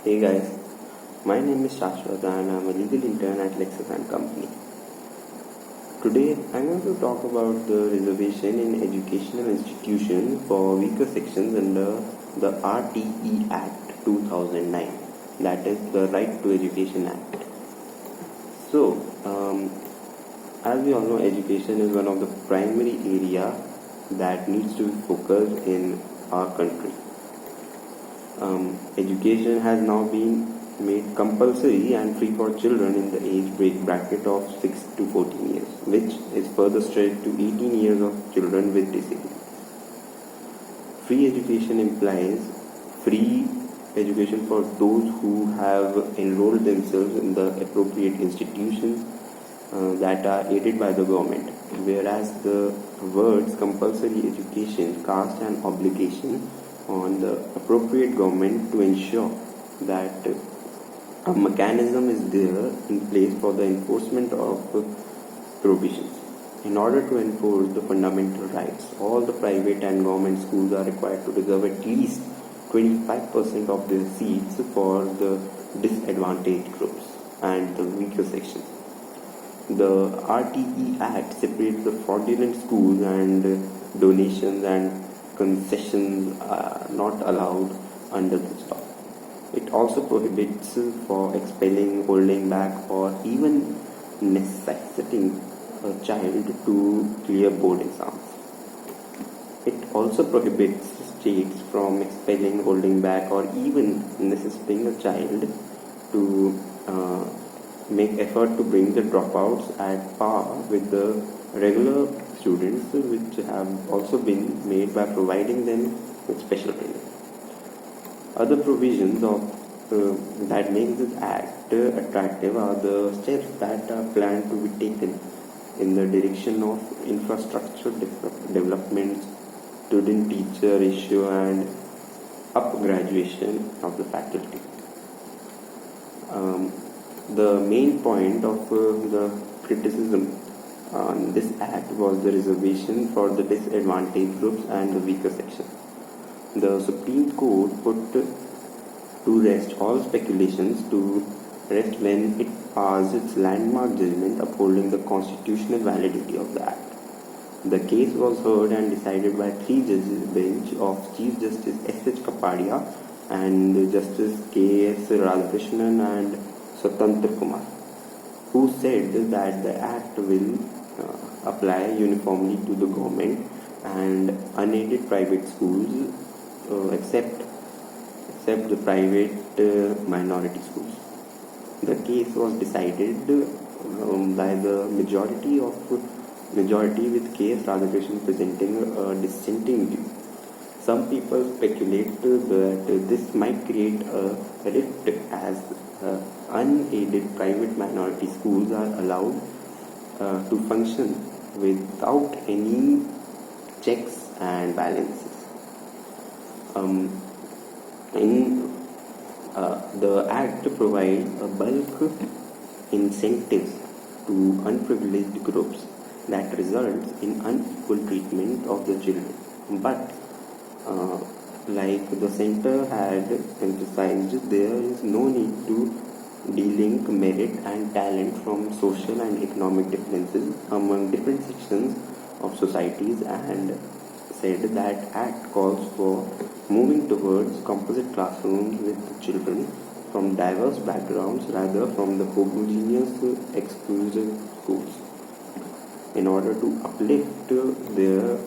Hey guys, my name is Shashwat and I'm a legal intern at LEXIS and Company. Today I'm going to talk about the reservation in educational institutions for weaker sections under the RTE Act 2009, that is the Right to Education Act. So, as we all know, education is one of the primary area that needs to be focused in our country. Education has now been made compulsory and free for children in the age bracket of 6 to 14 years, which is further stretched to 18 years of children with disabilities. Free education implies free education for those who have enrolled themselves in the appropriate institutions that are aided by the government, whereas the words compulsory education cast an obligation on the appropriate government to ensure that a mechanism is there in place for the enforcement of provisions. In order to enforce the fundamental rights, all the private and government schools are required to reserve at least 25% of their seats for the disadvantaged groups and the weaker sections. The RTE Act separates the fraudulent schools, and donations and concessions are not allowed under this law. It also prohibits for expelling, holding back, or even necessitating a child to clear board exams. It also prohibits states from expelling, holding back, or even necessitating a child to make effort to bring the dropouts at par with the regular students, which have also been made by providing them with special training. Other provisions of that make this act attractive are the steps that are planned to be taken in the direction of infrastructure development, student-teacher ratio, and upgraduation of the faculty. The main point of the criticism on this act was the reservation for the disadvantaged groups and the weaker sections. The Supreme Court put to rest all speculations to rest when it passed its landmark judgment upholding the constitutional validity of the act. The case was heard and decided by 3 judges bench of Chief Justice S.H. Kapadia and Justice K.S. Radhakrishnan and Kumar, who said that the act will apply uniformly to the government and unaided private schools except the private minority schools. The case was decided by the majority with K.S. Radhakrishnan presenting a dissenting view. Some people speculate that this might create a rift as unaided private minority schools are allowed to function without any checks and balances. The Act provides a bulk incentives to unprivileged groups that results in unequal treatment of the children. But like the center had emphasized, there is no need to de-link merit and talent from social and economic differences among different sections of societies, and said that Act calls for moving towards composite classrooms with children from diverse backgrounds rather from the homogeneous exclusive schools. In order to uplift, there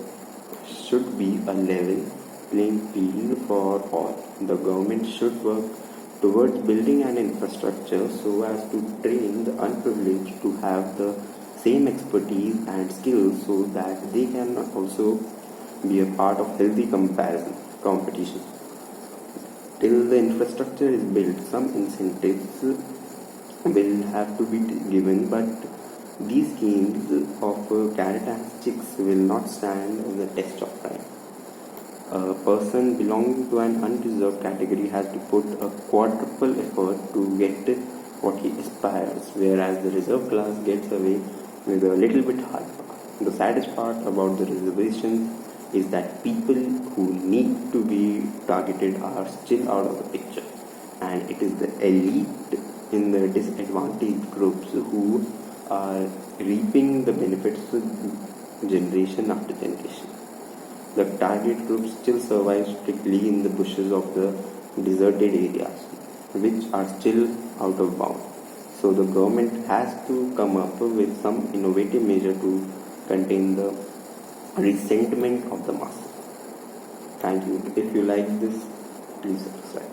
should be a level playing field for all. The government should work towards building an infrastructure so as to train the unprivileged to have the same expertise and skills so that they can also be a part of healthy competition. Till the infrastructure is built, some incentives will have to be given, but these schemes of carrot and sticks will not stand the test of time. A person belonging to an unreserved category has to put a quadruple effort to get what he aspires, whereas the reserved class gets away with a little bit hard work. The saddest part about the reservations is that people who need to be targeted are still out of the picture, and it is the elite in the disadvantaged groups who are reaping the benefits generation after generation. The target group still survives strictly in the bushes of the deserted areas, which are still out of bounds. So the government has to come up with some innovative measure to contain the resentment of the masses. Thank you. If you like this, please subscribe.